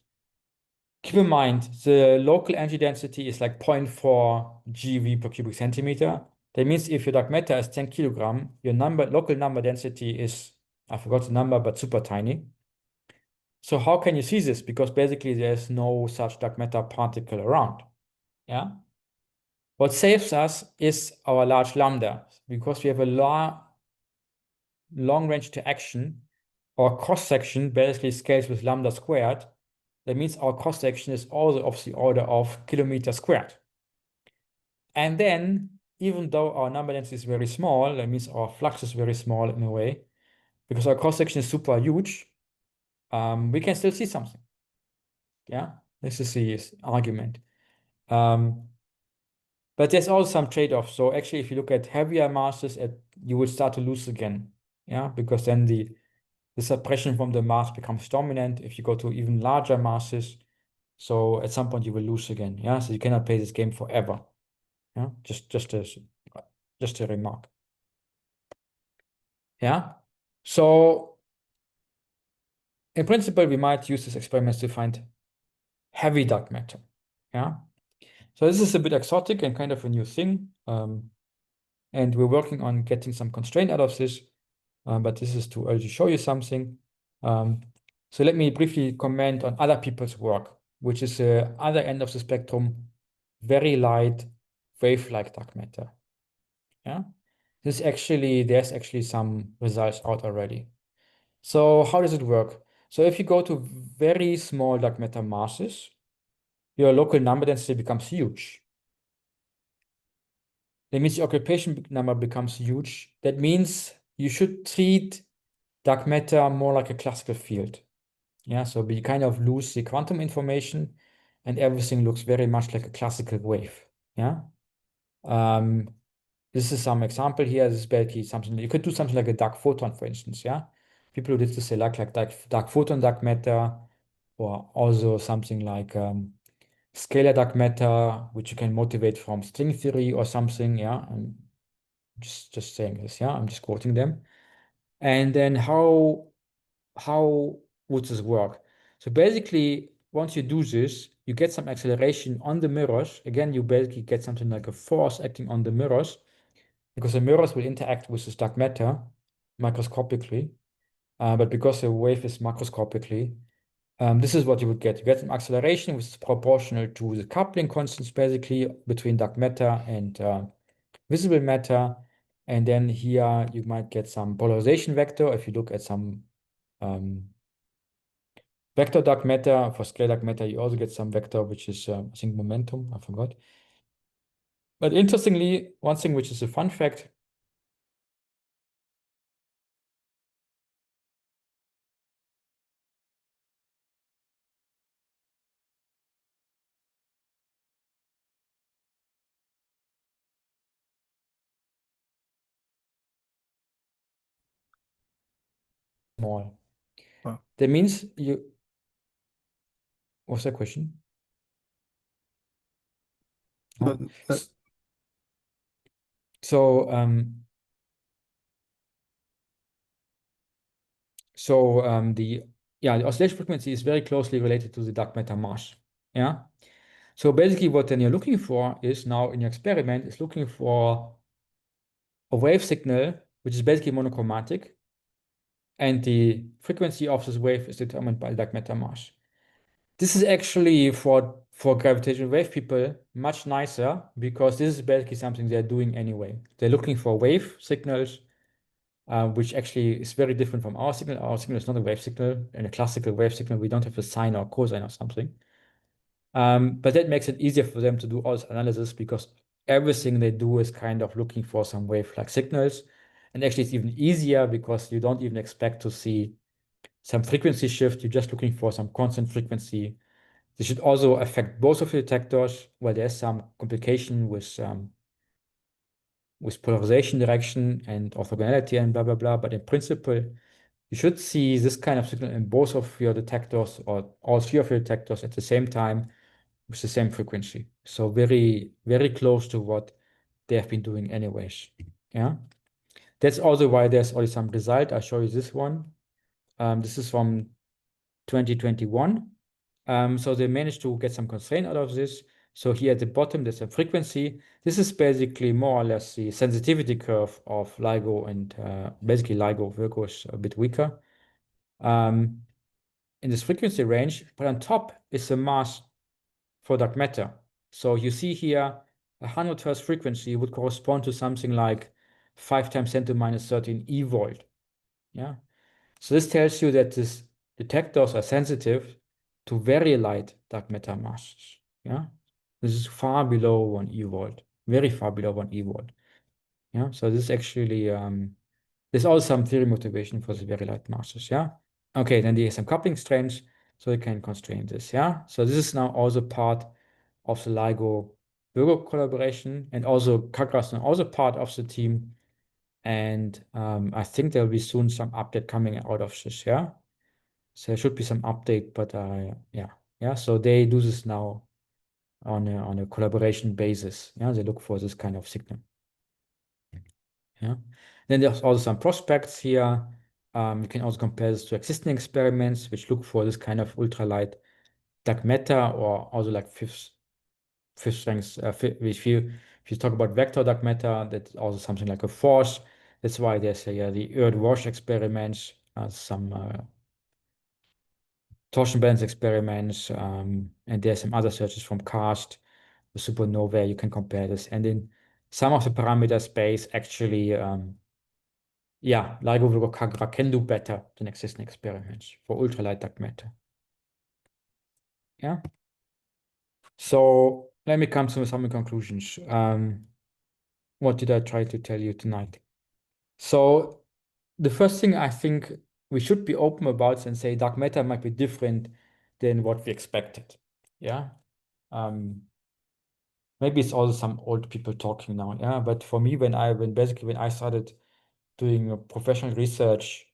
Keep in mind, the local energy density is like 0.4 GeV per cubic centimeter. That means if your dark matter is 10 kilogram, your local number density is, I forgot the number, but super tiny. So how can you see this? Because basically there's no such dark matter particle around. Yeah. What saves us is our large lambda, because we have a long range interaction. Our cross section basically scales with lambda squared. That means our cross section is also of the order of kilometer squared. And then, even though our number density is very small, that means our flux is very small in a way, because our cross section is super huge, we can still see something. Yeah, this is the argument. But there's also some trade-offs. So actually, if you look at heavier masses, you will start to lose again. Yeah, because then the suppression from the mass becomes dominant. If you go to even larger masses, so at some point you will lose again. Yeah, so you cannot play this game forever. Yeah, just a remark. Yeah, so in principle, we might use this experiments to find heavy dark matter. Yeah, so this is a bit exotic and kind of a new thing. And we're working on getting some constraint out of this, but this is too early to show you something. So let me briefly comment on other people's work, which is the other end of the spectrum, very light wave-like dark matter. Yeah, there's actually some results out already. So how does it work? So if you go to very small dark matter masses, your local number density becomes huge. That means the occupation number becomes huge. That means you should treat dark matter more like a classical field. Yeah, so we kind of lose the quantum information and everything looks very much like a classical wave. Yeah. This is some example here. This is basically something you could do something like a dark photon, for instance. Yeah. People who did this, they like dark photon, dark matter, or also something like scalar dark matter, which you can motivate from string theory or something. Yeah. I'm just saying this. Yeah. I'm just quoting them. And then how would this work? So basically, once you do this, you get some acceleration on the mirrors. Again, you basically get something like a force acting on the mirrors, because the mirrors will interact with this dark matter microscopically. But because the wave is macroscopically, this is what you would get. You get some acceleration which is proportional to the coupling constants, basically, between dark matter and visible matter. And then here you might get some polarization vector. If you look at some vector dark matter, for scalar dark matter, you also get some vector, which is, I think, momentum. I forgot. But interestingly, one thing which is a fun fact, small. Wow. That means what's that question? But So, the oscillation frequency is very closely related to the dark matter mass. Yeah. So basically, what then you're looking for is now in your experiment is looking for a wave signal which is basically monochromatic, and the frequency of this wave is determined by the dark matter mass. This is actually for gravitational wave people much nicer, because this is basically something they're doing anyway. They're looking for wave signals, which actually is very different from our signal. Our signal is not a wave signal. In a classical wave signal, we don't have a sine or cosine or something. But that makes it easier for them to do all this analysis, because everything they do is kind of looking for some wave-like signals. And actually, it's even easier because you don't even expect to see some frequency shift. You're just looking for some constant frequency. This should also affect both of the detectors, where there's some complication with polarization direction and orthogonality and blah, blah, blah. But in principle, you should see this kind of signal in both of your detectors, or all three of your detectors at the same time with the same frequency. So very, very close to what they have been doing anyways. Yeah. That's also why there's already some result. I'll show you this one. This is from 2021. So they managed to get some constraint out of this. So here at the bottom, there's a frequency. This is basically more or less the sensitivity curve of LIGO, and basically LIGO. Virgo is a bit weaker in this frequency range, but on top is the mass for dark matter. So you see here, 100 Hertz frequency would correspond to something like 5 times 10 to minus 13 eV. Yeah. So this tells you that these detectors are sensitive to very light dark matter masses. Yeah. This is far below 1 eV, very far below 1 eV. Yeah. So this actually, there's also some theory motivation for the very light masses. Yeah. Okay. Then there's some coupling strengths, so you can constrain this. Yeah. So this is now also part of the LIGO Virgo collaboration, and also KAGRA is now also part of the team. And I think there'll be soon some update coming out of this. Yeah. So there should be some update, but yeah. So they do this now on a collaboration basis. Yeah, they look for this kind of signal. Yeah. Then there's also some prospects here. You can also compare this to existing experiments which look for this kind of ultralight dark matter, or also like fifth strength. If you talk about vector dark matter, that's also something like a force. That's why there's the Earth-Wash experiments, some torsion balance experiments, and there's some other searches from KARST, the supernova. You can compare this, and in some of the parameter space, actually, LIGO Virgo KAGRA can do better than existing experiments for ultralight dark matter. Yeah. So let me come to some conclusions. What did I try to tell you tonight? So the first thing I think we should be open about and say dark matter might be different than what we expected. Yeah. Maybe it's also some old people talking now. Yeah. But for me, when I started doing professional research,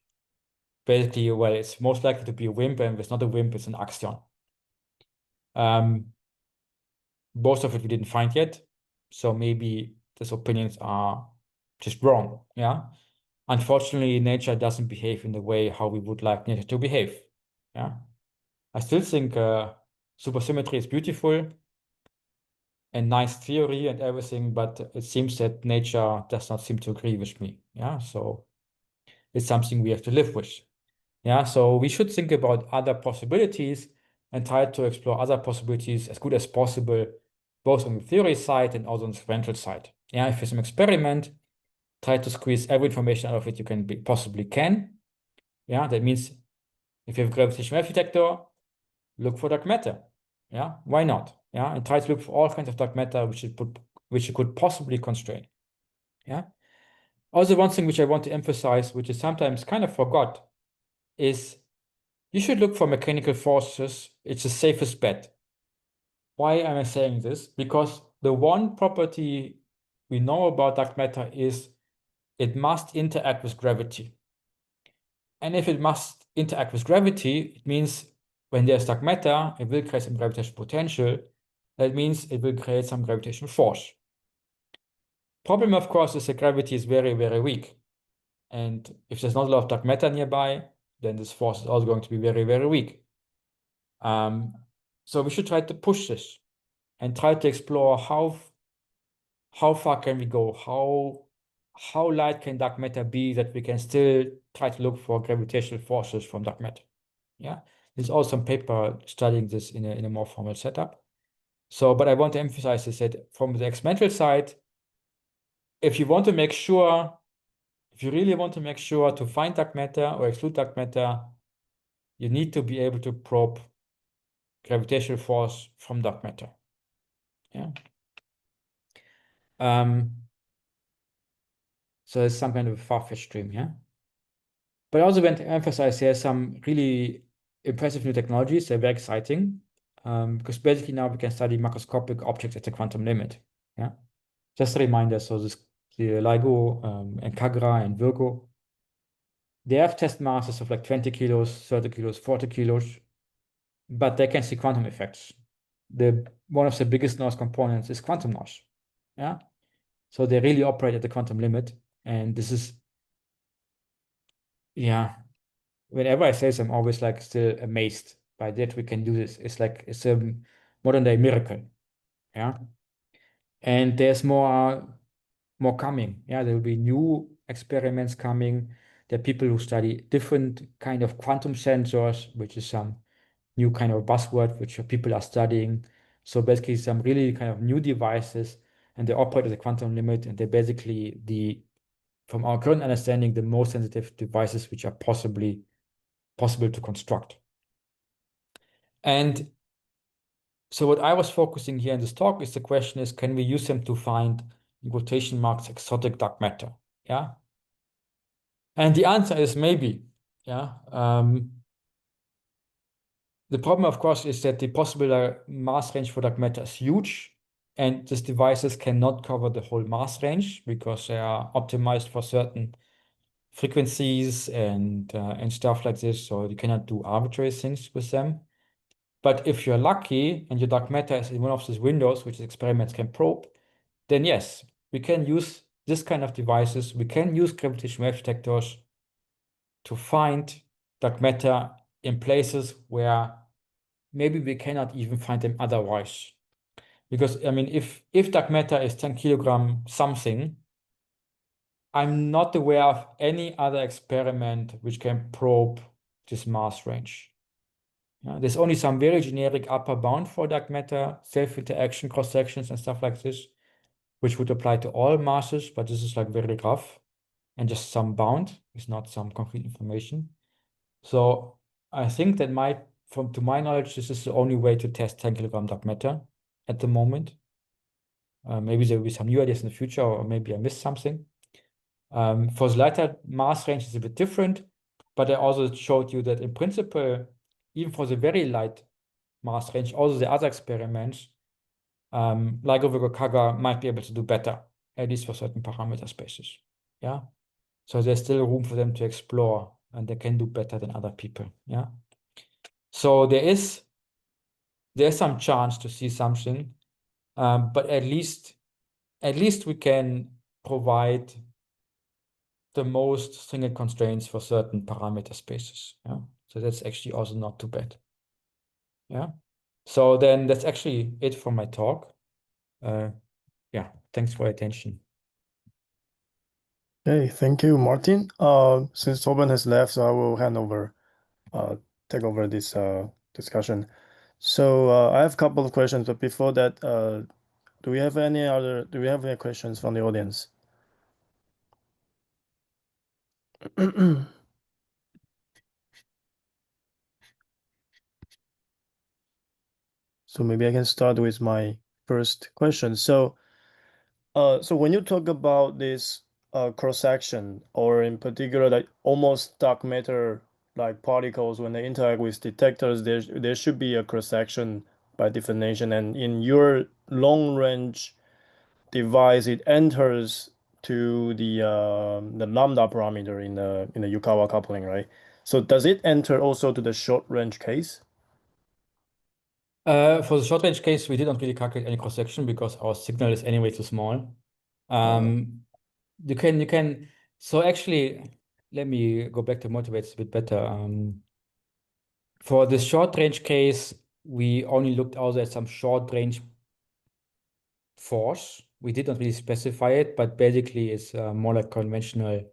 basically, well, it's most likely to be a WIMP, and if it's not a WIMP, it's an axion. Most of it we didn't find yet. So maybe these opinions are just wrong. Yeah. Unfortunately, nature doesn't behave in the way how we would like nature to behave. Yeah. I still think supersymmetry is beautiful and nice theory and everything, but it seems that nature does not seem to agree with me. Yeah. So it's something we have to live with. Yeah. So we should think about other possibilities and try to explore other possibilities as good as possible, both on the theory side and also on the experimental side. Yeah. If it's an experiment, try to squeeze every information out of it you can possibly can. Yeah. That means if you have a gravitational wave detector, look for dark matter. Yeah. Why not? Yeah. And try to look for all kinds of dark matter which you could possibly constrain. Yeah. Also, one thing which I want to emphasize, which is sometimes kind of forgot, is you should look for mechanical forces. It's the safest bet. Why am I saying this? Because the one property we know about dark matter is it must interact with gravity. And if it must interact with gravity, it means when there's dark matter, it will create some gravitational potential. That means it will create some gravitational force. Problem, of course, is that gravity is very, very weak. And if there's not a lot of dark matter nearby, then this force is also going to be very, very weak. So we should try to push this and try to explore how far can we go? How light can dark matter be that we can still try to look for gravitational forces from dark matter? Yeah, there's also some paper studying this in a more formal setup. So, but I want to emphasize this, that from the experimental side, if you want to make sure, if you really want to make sure to find dark matter or exclude dark matter, you need to be able to probe gravitational force from dark matter. Yeah. So it's some kind of a far-fetched dream, yeah. But I also want to emphasize there's some really impressive new technologies. They're very exciting because basically now we can study macroscopic objects at the quantum limit. Yeah. Just a reminder. So the LIGO and KAGRA and Virgo, they have test masses of like 20 kilos, 30 kilos, 40 kilos, but they can see quantum effects. One of the biggest noise components is quantum noise. Yeah. So they really operate at the quantum limit. And this is, yeah, whenever I say this, I'm always like still amazed by that we can do this. It's a modern day miracle. Yeah. And there's more coming. Yeah, there will be new experiments coming. There are people who study different kind of quantum sensors, which is some new kind of buzzword which people are studying. So basically some really kind of new devices, and they operate at the quantum limit, and they're basically from our current understanding, the most sensitive devices which are possible to construct. And so what I was focusing here in this talk is the question is, can we use them to find, in quotation marks, exotic dark matter? Yeah. And the answer is maybe. Yeah. The problem, of course, is that the possible mass range for dark matter is huge, and these devices cannot cover the whole mass range because they are optimized for certain frequencies and stuff like this. So you cannot do arbitrary things with them. But if you're lucky and your dark matter is in one of these windows, which experiments can probe, then yes, we can use this kind of devices. We can use gravitational wave detectors to find dark matter in places where maybe we cannot even find them otherwise. Because, I mean, if dark matter is 10 kilogram something, I'm not aware of any other experiment which can probe this mass range. There's only some very generic upper bound for dark matter, self-interaction cross-sections and stuff like this, which would apply to all masses, but this is like very rough and just some bound. It's not some concrete information. So I think that to my knowledge, this is the only way to test 10 kilogram dark matter at the moment. Maybe there will be some new ideas in the future, or maybe I missed something. For the lighter mass range, it's a bit different, but I also showed you that in principle, even for the very light mass range, also the other experiments, like over KAGRA, might be able to do better, at least for certain parameter spaces. Yeah. So there's still room for them to explore, and they can do better than other people. Yeah. So there's some chance to see something, but at least we can provide the most stringent constraints for certain parameter spaces. Yeah. So that's actually also not too bad. Yeah. So then that's actually it for my talk. Yeah, thanks for your attention. Okay, thank you, Martin. Since Torben has left, so I will take over this discussion. So I have a couple of questions, but before that, do we have any questions from the audience? So maybe I can start with my first question. So when you talk about this cross-section, or in particular, like almost dark matter like particles, when they interact with detectors, there should be a cross-section by definition. And in your long-range device, it enters to the lambda parameter in the Yukawa coupling, right? So does it enter also to the short-range case? For the short range case, we didn't really calculate any cross section because our signal is anyway too small. You can. So actually, let me go back to motivates a bit better. For the short range case, we only looked also at some short range force. We did not really specify it, but basically it's more like conventional.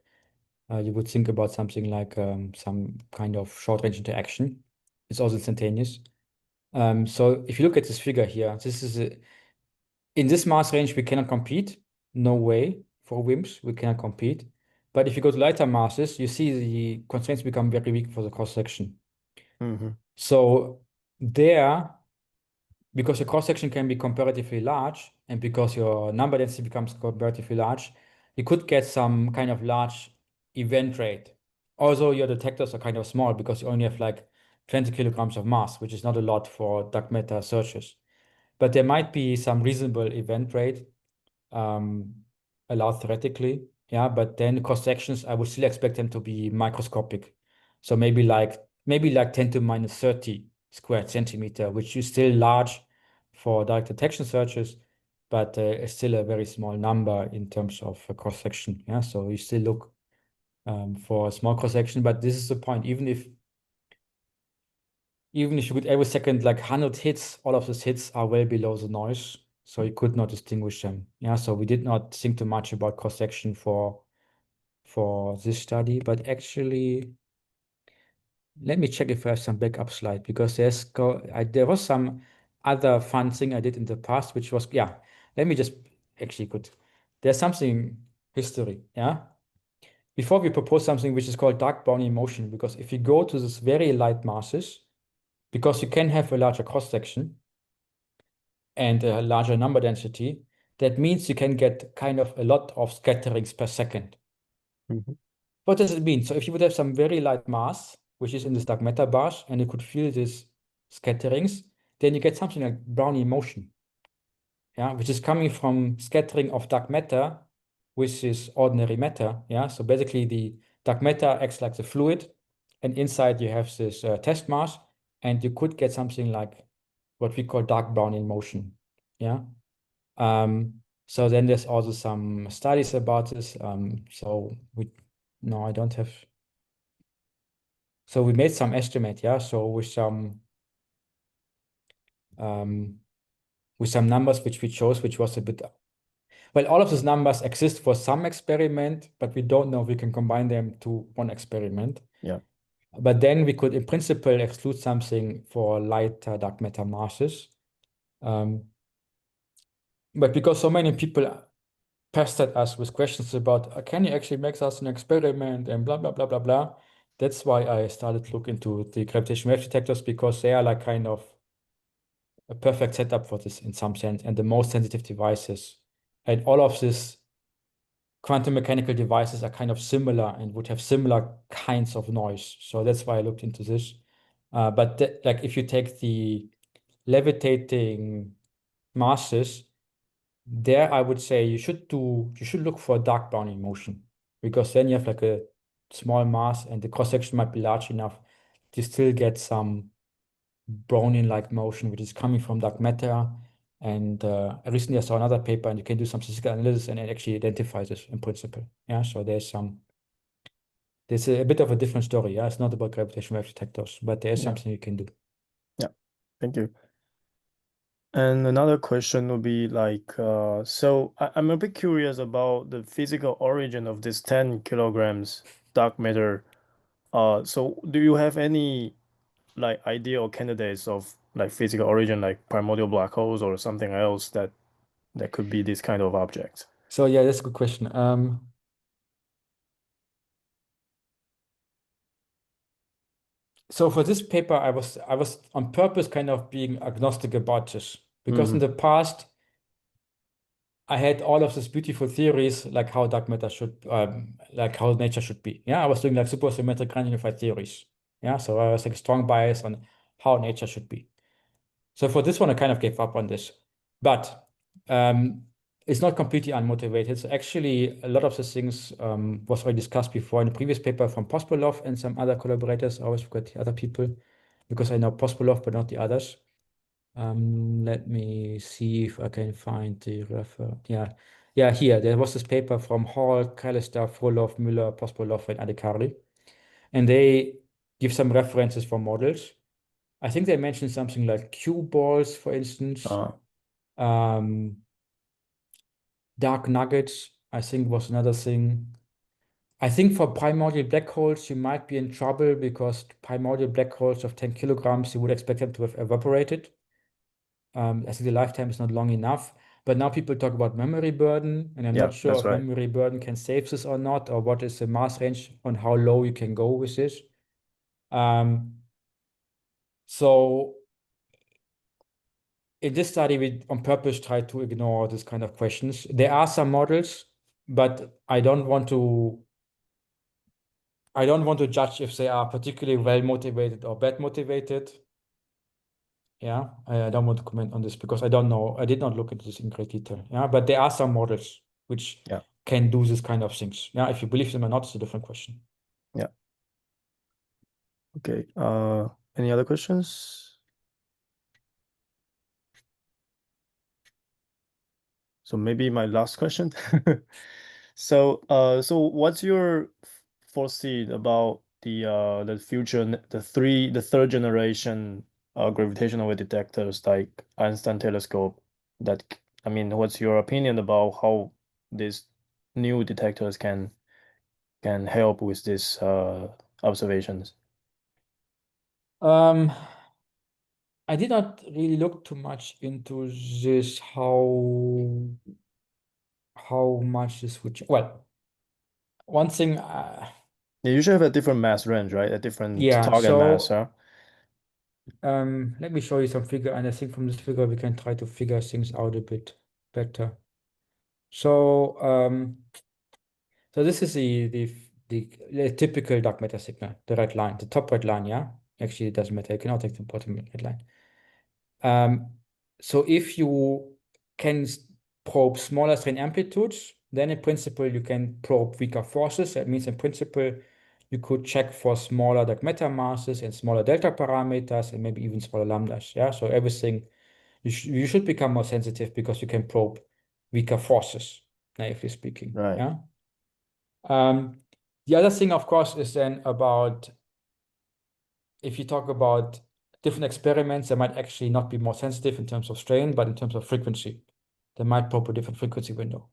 You would think about something like some kind of short range interaction. It's also instantaneous. So if you look at this figure here, this is in this mass range, we cannot compete. No way. For WIMPs, we cannot compete. But if you go to lighter masses, you see the constraints become very weak for the cross-section. So there, because the cross-section can be comparatively large, and because your number density becomes comparatively large, you could get some kind of large event rate. Also, your detectors are kind of small because you only have like 20 kilograms of mass, which is not a lot for dark matter searches. But there might be some reasonable event rate allowed theoretically. Yeah, but then cross sections, I would still expect them to be microscopic. So maybe like 10 to minus 30 squared centimeter, which is still large for direct detection searches, but it's still a very small number in terms of a cross section. Yeah, so you still look for a small cross section, but this is the point. Even even if you could every second like 100 hits, all of these hits are well below the noise, so you could not distinguish them. Yeah, so we did not think too much about cross-section for this study, but actually, let me check if I have some backup slide, because there was some other fun thing I did in the past, which was, yeah, let me just actually there's something history, yeah? Before we propose something which is called dark Brownian motion, because if you go to this very light masses, because you can have a larger cross-section and a larger number density, that means you can get kind of a lot of scatterings per second. Mhm. What does it mean? So if you would have some very light mass, which is in this dark matter bars, and you could feel these scatterings, then you get something like Brownian motion, yeah, which is coming from scattering of dark matter, which is ordinary matter, yeah. So basically, the dark matter acts like the fluid, and inside you have this test mass, and you could get something like what we call dark Brownian motion, yeah. So then there's also some studies about this. No, I don't have. So we made some estimate, yeah. So with some numbers which we chose, which was a bit, well, all of these numbers exist for some experiment, but we don't know if we can combine them to one experiment. Yeah. But then we could, in principle, exclude something for lighter dark matter masses. But because so many people pestered us with questions about, can you actually make us an experiment and blah, blah, blah, blah, blah. That's why I started to look into the gravitational wave detectors, because they are like kind of a perfect setup for this in some sense, and the most sensitive devices. And all of these quantum mechanical devices are kind of similar and would have similar kinds of noise. So that's why I looked into this. But like if you take the levitating masses, there I would say you should look for dark Brownian motion, because then you have like a small mass and the cross section might be large enough to still get some Brownian-like motion, which is coming from dark matter. And recently I saw another paper, and you can do some statistical analysis and it actually identifies this in principle. Yeah, so there's a bit of a different story. Yeah, it's not about gravitational wave detectors, but there is something you can do. Yeah, thank you. And another question would be like, so I'm a bit curious about the physical origin of this 10 kilograms dark matter. So do you have any like ideal candidates of like physical origin, like primordial black holes or something else that could be this kind of object? So yeah, that's a good question. So for this paper, I was on purpose kind of being agnostic about this, because in the past I had all of these beautiful theories, like how dark matter should, like how nature should be. Yeah, I was doing like supersymmetric ununified theories. Yeah, so I was like a strong bias on how nature should be. So for this one, I kind of gave up on this, but it's not completely unmotivated. So actually, a lot of the things was already discussed before in the previous paper from Pospolov and some other collaborators. I always forget the other people because I know Pospolov, but not the others. Let me see if I can find the refer. Yeah, here there was this paper from Hall, Callister, Frolov, Müller, Pospolov, and Adhikari, and they give some references for models. I think they mentioned something like cue balls, for instance. Dark nuggets, I think, was another thing. I think for primordial black holes, you might be in trouble, because primordial black holes of 10 kilograms, you would expect them to have evaporated. I think the lifetime is not long enough. But now people talk about memory burden, and I'm not sure that's if right. memory burden can save this or not, or what is the mass range on how low you can go with this. So in this study, we on purpose try to ignore this kind of questions. There are some models, but I don't want to judge if they are particularly well motivated or bad motivated. Yeah, I don't want to comment on this because I don't know. I did not look into this in great detail. Yeah, but there are some models which can do this kind of things. Yeah, if you believe them or not, it's a different question. Yeah. Okay. Any other questions? So maybe my last question. So what's your foresee about the third generation gravitational wave detectors like Einstein telescope. I mean, what's your opinion about how these new detectors can help with these observations? I did not really look too much into this, how much this would change. Well, one thing, They usually have a different mass range, right? A different yeah, target mass, so huh? let me show you some figure, and I think from this figure we can try to figure things out a bit better. So so this is the typical dark matter signal, the red line, the top red line, yeah? Actually, it doesn't matter. You cannot take the bottom red line. So if you can probe smaller strain amplitudes, then in principle you can probe weaker forces. That means in principle you could check for smaller dark matter masses and smaller delta parameters and maybe even smaller lambdas. Yeah, so everything you should become more sensitive because you can probe weaker forces, naively speaking. Right. Yeah. The other thing, of course, is then about if you talk about different experiments, they might actually not be more sensitive in terms of strain, but in terms of frequency. They might probe a different frequency window.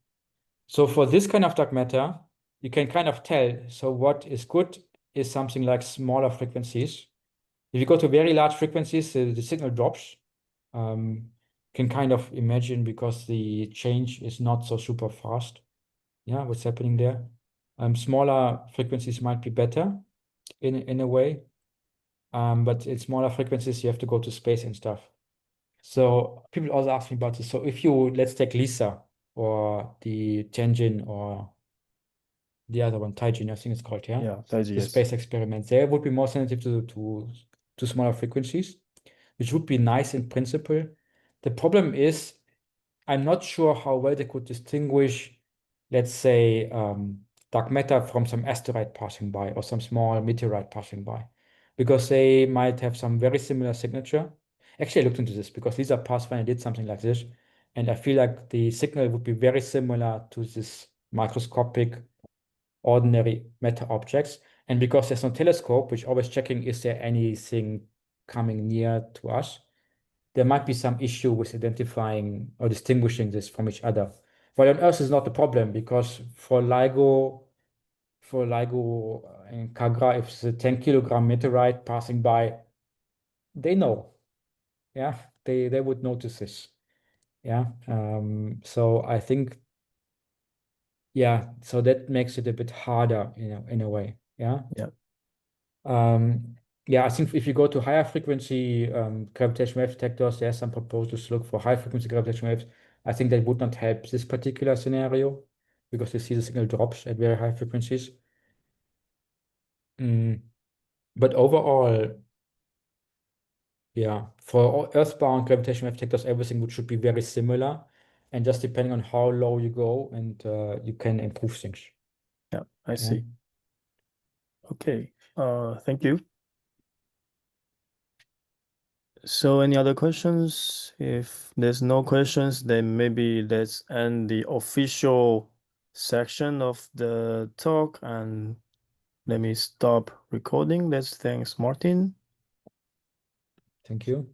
So for this kind of dark matter, you can kind of tell. So what is good is something like smaller frequencies. If you go to very large frequencies, the signal drops. Can kind of imagine because the change is not so super fast. Yeah, what's happening there? Smaller frequencies might be better in a way. But in smaller frequencies, you have to go to space and stuff. So people also ask me about this. So if you, let's take LISA or the Tianjin or the other one, Taijin, I think it's called, yeah? Yeah, Taiji, The yes. space experiments, they would be more sensitive to smaller frequencies, which would be nice in principle. The problem is, I'm not sure how well they could distinguish, let's say, dark matter from some asteroid passing by or some small meteorite passing by, because they might have some very similar signature. Actually, I looked into this because Lisa Pathfinder did something like this, and I feel like the signal would be very similar to this microscopic ordinary matter objects. And because there's no telescope, which always checking is there anything coming near to us, there might be some issue with identifying or distinguishing this from each other. While on Earth is not the problem because for LIGO and KAGRA, if it's a 10-kilogram meteorite passing by, they know. Yeah, they would notice this. Yeah. So I think, yeah, so that makes it a bit harder, in a way. Yeah. Yeah. Yeah, I think if you go to higher frequency gravitational wave detectors, there's some proposals to look for high frequency gravitational waves. I think that would not help this particular scenario because you see the signal drops at very high frequencies. But overall, yeah, for earthbound gravitational wave detectors, everything should be very similar, and just depending on how low you go, and you can improve things. Yeah, I Yeah. see. Okay. Thank you. So any other questions? If there's no questions, then maybe let's end the official section of the talk and let me stop recording. Let's thanks Martin. Thank you.